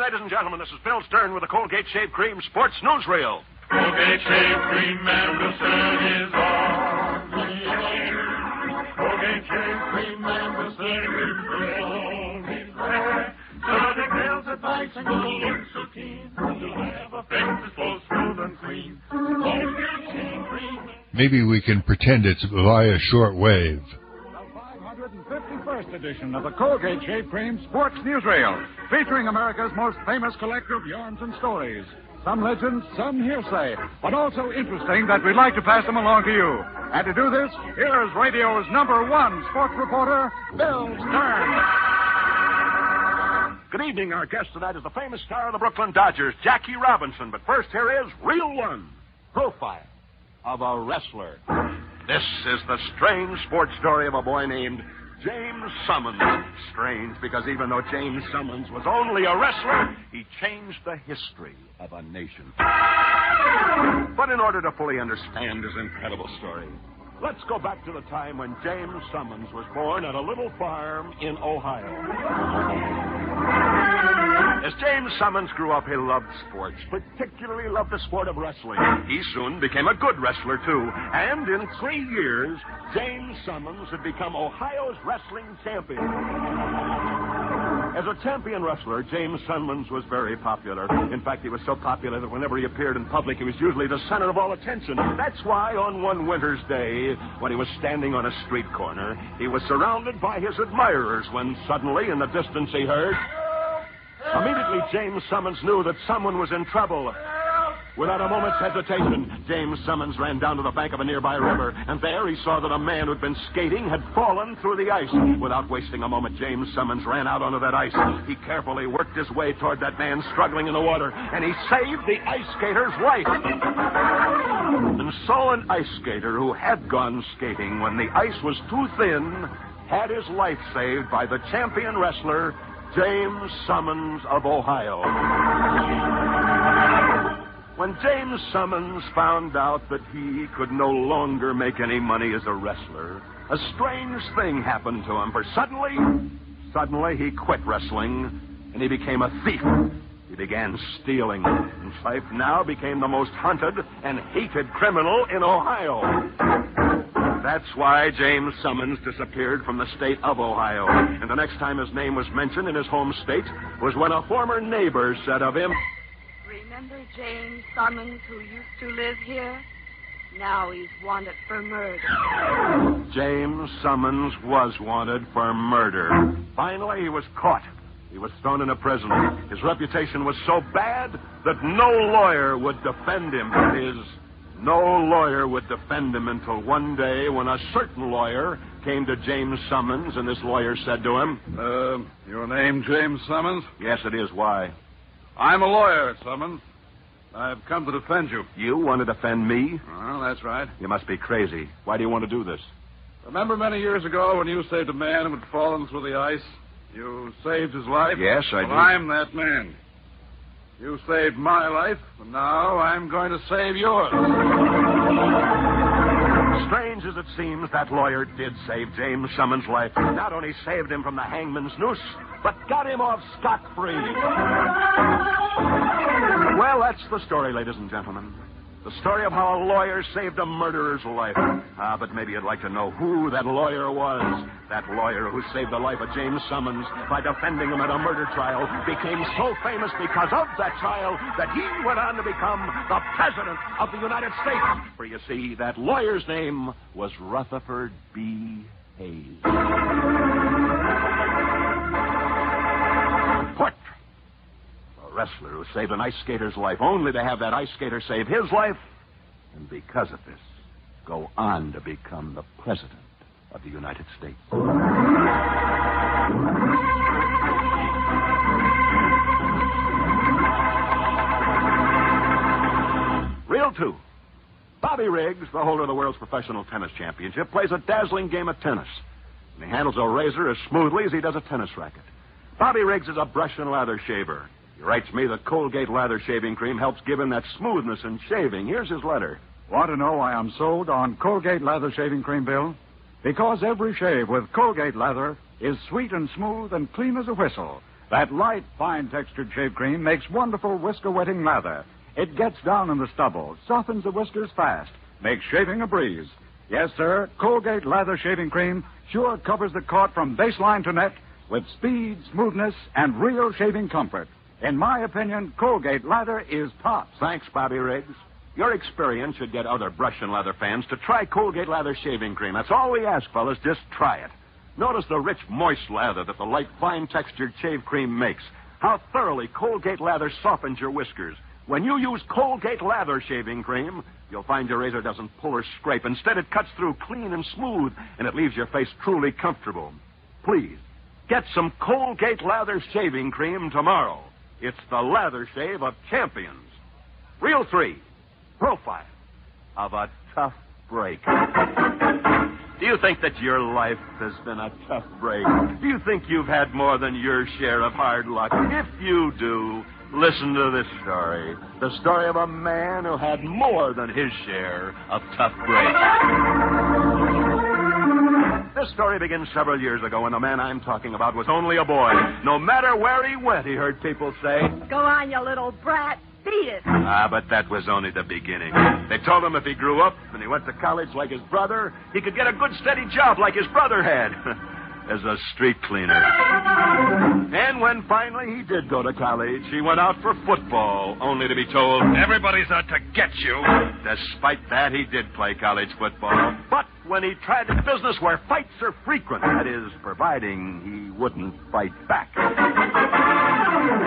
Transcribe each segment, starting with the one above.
ladies and gentlemen. This is Bill Stern with the Colgate Shave Cream Sports Newsreel. Colgate Shave Cream and the sun is on the air. Colgate Shave Cream and the sun is always there. So the girls' advice and you'll look so keen. You'll have a face that's both smooth and clean. Colgate Shave Cream. Maybe we can pretend it's via shortwave. 51st edition of the Colgate Shave Cream Sports Newsreel, featuring America's most famous collector of yarns and stories. Some legends, some hearsay, but also interesting that we'd like to pass them along to you. And to do this, here's radio's #1 sports reporter, Bill Stern. Good evening. Our guest tonight is the famous star of the Brooklyn Dodgers, Jackie Robinson. But first, here is Reel 1, Profile of a Wrestler. This is the strange sports story of a boy named James Summons. Strange, because even though James Summons was only a wrestler, he changed the history of a nation. But in order to fully understand his incredible story, let's go back to the time when James Summons was born at a little farm in Ohio. As James Summons grew up, he loved sports, particularly loved the sport of wrestling. He soon became a good wrestler, too. And in 3 years, James Summons had become Ohio's wrestling champion. As a champion wrestler, James Summons was very popular. In fact, he was so popular that whenever he appeared in public, he was usually the center of all attention. That's why on one winter's day, when he was standing on a street corner, he was surrounded by his admirers when suddenly, in the distance, he heard... Immediately, James Summons knew that someone was in trouble. Without a moment's hesitation, James Summons ran down to the bank of a nearby river, and there he saw that a man who'd been skating had fallen through the ice. Without wasting a moment, James Summons ran out onto that ice. He carefully worked his way toward that man struggling in the water, and he saved the ice skater's life. And so an ice skater who had gone skating when the ice was too thin had his life saved by the champion wrestler, James Summons of Ohio. When James Summons found out that he could no longer make any money as a wrestler, a strange thing happened to him. For suddenly he quit wrestling, and he became a thief. He began stealing, and life now became the most hunted and hated criminal in Ohio. That's why James Summons disappeared from the state of Ohio. And the next time his name was mentioned in his home state was when a former neighbor said of him, "Remember James Summons, who used to live here? Now he's wanted for murder." James Summons was wanted for murder. Finally, he was caught. He was thrown into prison. His reputation was so bad that no lawyer would defend him. That is, no lawyer would defend him until one day when a certain lawyer came to James Summons, and this lawyer said to him, Your name James Summons? Yes, it is. Why? I'm a lawyer, Summons. I've come to defend you. You want to defend me? Well, that's right. You must be crazy. Why do you want to do this? Remember many years ago when you saved a man who had fallen through the ice? You saved his life? Yes, I did. I'm that man. You saved my life, and now I'm going to save yours. Strange as it seems, that lawyer did save James Summons' life. Not only saved him from the hangman's noose, but got him off scot-free. Well, that's the story, ladies and gentlemen. The story of how a lawyer saved a murderer's life. But maybe you'd like to know who that lawyer was. That lawyer who saved the life of James Summons by defending him at a murder trial became so famous because of that trial that he went on to become the President of the United States. For you see, that lawyer's name was Rutherford B. Hayes. Portrait. A wrestler who saved an ice skater's life only to have that ice skater save his life, and because of this, go on to become the President of the United States. Reel 2. Bobby Riggs, the holder of the world's professional tennis championship, plays a dazzling game of tennis. And he handles a razor as smoothly as he does a tennis racket. Bobby Riggs is a brush and lather shaver. He writes me that Colgate lather shaving cream helps give him that smoothness in shaving. Here's his letter. Want to know why I'm sold on Colgate lather shaving cream, Bill? Because every shave with Colgate lather is sweet and smooth and clean as a whistle. That light, fine-textured shave cream makes wonderful whisker-wetting lather. It gets down in the stubble, softens the whiskers fast, makes shaving a breeze. Yes, sir, Colgate Lather Shaving Cream sure covers the court from baseline to neck with speed, smoothness, and real shaving comfort. In my opinion, Colgate Lather is tops. Thanks, Bobby Riggs. Your experience should get other brush and leather fans to try Colgate Lather Shaving Cream. That's all we ask, fellas. Just try it. Notice the rich, moist lather that the light, fine-textured shave cream makes. How thoroughly Colgate Lather softens your whiskers. When you use Colgate Lather Shaving Cream, you'll find your razor doesn't pull or scrape. Instead, it cuts through clean and smooth, and it leaves your face truly comfortable. Please, get some Colgate Lather Shaving Cream tomorrow. It's the lather shave of champions. Reel 3, Profile of a Tough Break. Do you think that your life has been a tough break? Do you think you've had more than your share of hard luck? If you do, listen to this story. The story of a man who had more than his share of tough breaks. This story begins several years ago when the man I'm talking about was only a boy. No matter where he went, he heard people say, "Go on, you little brat. Beat it." But that was only the beginning. They told him if he grew up and he went to college like his brother, he could get a good, steady job like his brother had as a street cleaner. And when finally he did go to college, he went out for football, only to be told, "Everybody's out to get you." Despite that, he did play college football. But when he tried a business where fights are frequent, that is, providing he wouldn't fight back.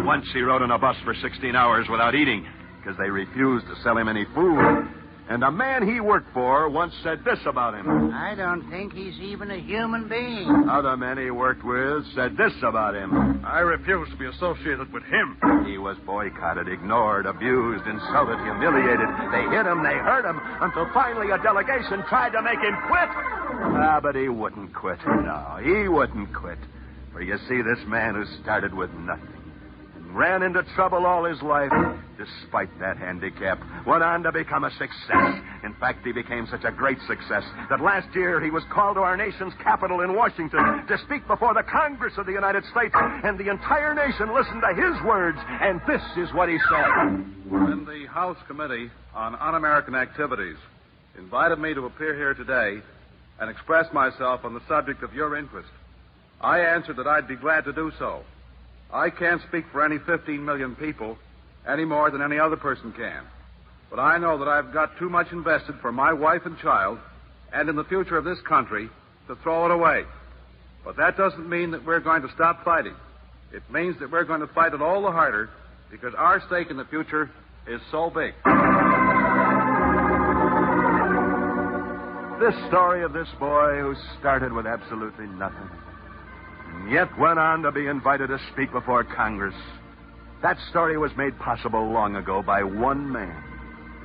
Once he rode on a bus for 16 hours without eating because they refused to sell him any food. And a man he worked for once said this about him. "I don't think he's even a human being." Other men he worked with said this about him. "I refuse to be associated with him." He was boycotted, ignored, abused, insulted, humiliated. They hit him, they hurt him, until finally a delegation tried to make him quit. But he wouldn't quit. No, he wouldn't quit. For you see, this man who started with nothing and ran into trouble all his life, despite that handicap, went on to become a success. In fact, he became such a great success that last year he was called to our nation's capital in Washington to speak before the Congress of the United States, and the entire nation listened to his words, and this is what he said. When the House Committee on Un-American Activities invited me to appear here today and express myself on the subject of your interest, I answered that I'd be glad to do so. I can't speak for any 15 million people any more than any other person can. But I know that I've got too much invested for my wife and child and in the future of this country to throw it away. But that doesn't mean that we're going to stop fighting. It means that we're going to fight it all the harder because our stake in the future is so big. This story of this boy who started with absolutely nothing and yet went on to be invited to speak before Congress. That story was made possible long ago by one man.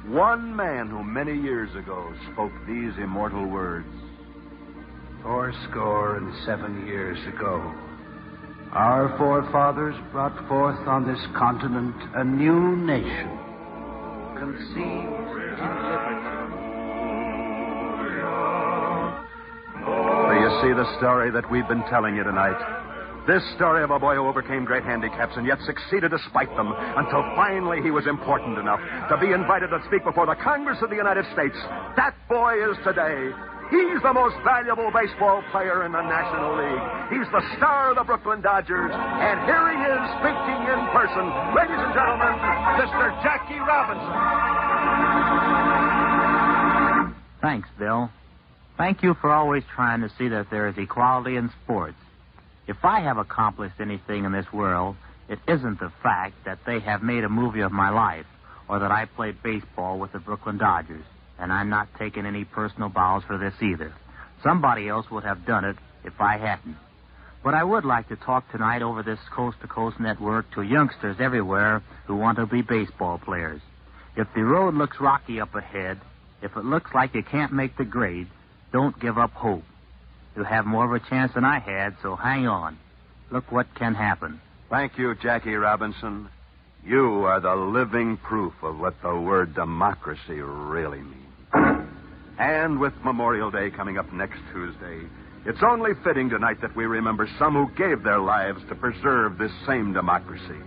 One man who many years ago spoke these immortal words. 87 years ago, our forefathers brought forth on this continent a new nation, conceived in liberty. So you see the story that we've been telling you tonight. This story of a boy who overcame great handicaps and yet succeeded despite them until finally he was important enough to be invited to speak before the Congress of the United States. That boy is today. He's the most valuable baseball player in the National League. He's the star of the Brooklyn Dodgers. And here he is speaking in person. Ladies and gentlemen, Mr. Jackie Robinson. Thanks, Bill. Thank you for always trying to see that there is equality in sports. If I have accomplished anything in this world, it isn't the fact that they have made a movie of my life or that I played baseball with the Brooklyn Dodgers. And I'm not taking any personal bows for this either. Somebody else would have done it if I hadn't. But I would like to talk tonight over this coast-to-coast network to youngsters everywhere who want to be baseball players. If the road looks rocky up ahead, if it looks like you can't make the grade, don't give up hope. You'll have more of a chance than I had, so hang on. Look what can happen. Thank you, Jackie Robinson. You are the living proof of what the word democracy really means. And with Memorial Day coming up next Tuesday, It's only fitting tonight that we remember some who gave their lives to preserve this same democracy.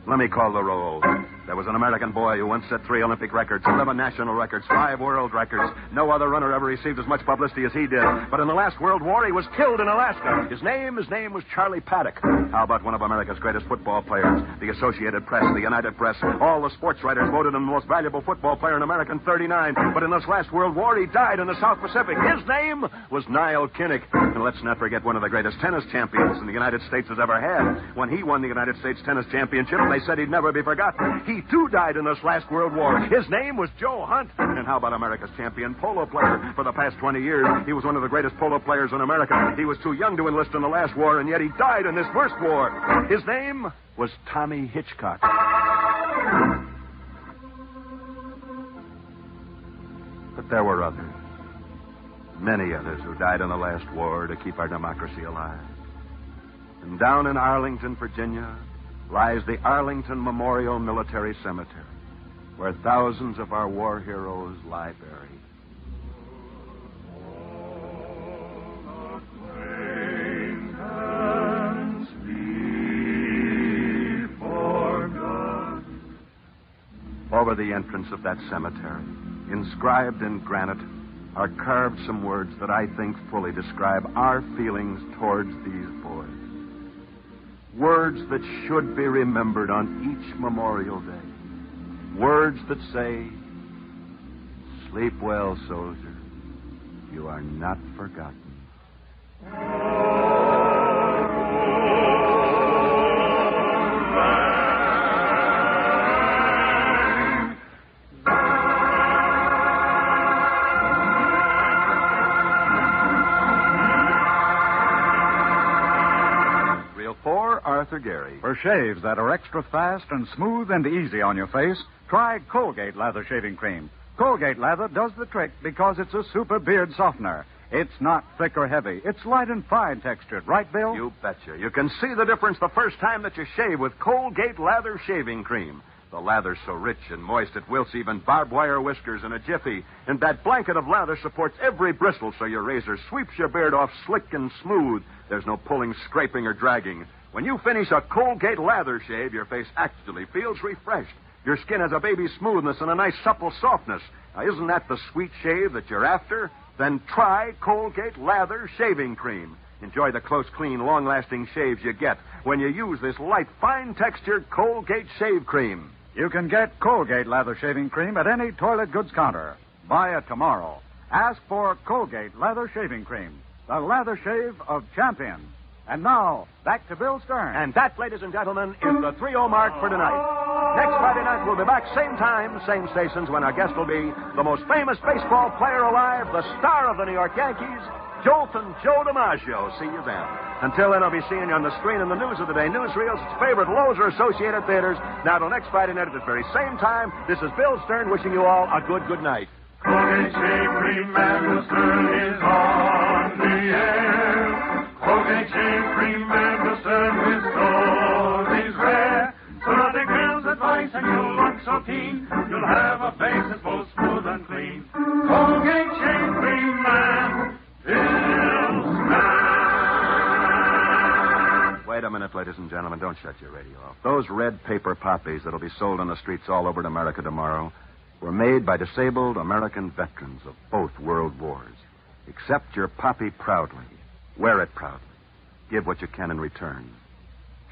Let me call the roll. There was an American boy who once set 3 Olympic records, 11 national records, 5 world records. No other runner ever received as much publicity as he did. But in the last World War, he was killed in Alaska. His name was Charlie Paddock. How about one of America's greatest football players? The Associated Press, the United Press, all the sports writers voted him the most valuable football player in America in '39. But in this last World War, he died in the South Pacific. His name was Niall Kinnick. And let's not forget one of the greatest tennis champions the United States has ever had. When he won the United States Tennis Championship, they said he'd never be forgotten. He, too, died in this last World War. His name was Joe Hunt. And how about America's champion polo player? For the past 20 years, he was one of the greatest polo players in America. He was too young to enlist in the last war, and yet he died in this first war. His name was Tommy Hitchcock. But there were others. Many others who died in the last war to keep our democracy alive. And down in Arlington, Virginia, lies the Arlington Memorial Military Cemetery, where thousands of our war heroes lie buried. Over the entrance of that cemetery, inscribed in granite, are carved some words that I think fully describe our feelings towards these boys. Words that should be remembered on each Memorial Day. Words that say, "Sleep well, soldier. You are not forgotten." Arthur Gary. For shaves that are extra fast and smooth and easy on your face, try Colgate Lather Shaving Cream. Colgate Lather does the trick because it's a super beard softener. It's not thick or heavy. It's light and fine textured. Right, Bill? You betcha. You can see the difference the first time that you shave with Colgate Lather Shaving Cream. The lather's so rich and moist it wilts even barbed wire whiskers in a jiffy. And that blanket of lather supports every bristle so your razor sweeps your beard off slick and smooth. There's no pulling, scraping, or dragging. When you finish a Colgate lather shave, your face actually feels refreshed. Your skin has a baby smoothness and a nice supple softness. Now, isn't that the sweet shave that you're after? Then try Colgate Lather Shaving Cream. Enjoy the close, clean, long-lasting shaves you get when you use this light, fine-textured Colgate Shave Cream. You can get Colgate Lather Shaving Cream at any toilet goods counter. Buy it tomorrow. Ask for Colgate Lather Shaving Cream, the lather shave of champions. And now, back to Bill Stern. And that, ladies and gentlemen, is the 3-0 mark for tonight. Next Friday night, we'll be back same time, same stations, when our guest will be the most famous baseball player alive, the star of the New York Yankees, Jolton Joe DiMaggio. See you then. Until then, I'll be seeing you on the screen in the news of the day. Newsreel's favorite Lozer Associated Theaters. Now, till next Friday night at this very same time, this is Bill Stern wishing you all a good night. Colgate Shave Cream and the Stern is on the air. Colgate Shave Cream and the Stern with stories rare. So nothing kills advice and you'll look so keen. You'll have a face that's both smooth and clean. Colgate Shave Cream and Bill Stern. Wait a minute, ladies and gentlemen. Don't shut your radio off. Those red paper poppies that'll be sold on the streets all over America tomorrow were made by disabled American veterans of both world wars. Accept your poppy proudly. Wear it proudly. Give what you can in return.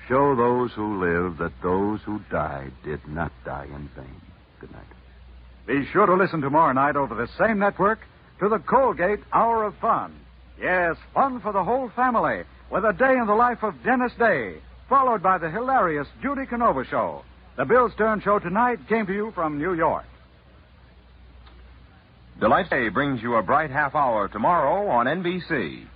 Show those who live that those who died did not die in vain. Good night. Be sure to listen tomorrow night over this same network to the Colgate Hour of Fun. Yes, fun for the whole family with a day in the life of Dennis Day, followed by the hilarious Judy Canova Show. The Bill Stern Show tonight came to you from New York. Delight Day brings you a bright half hour tomorrow on NBC.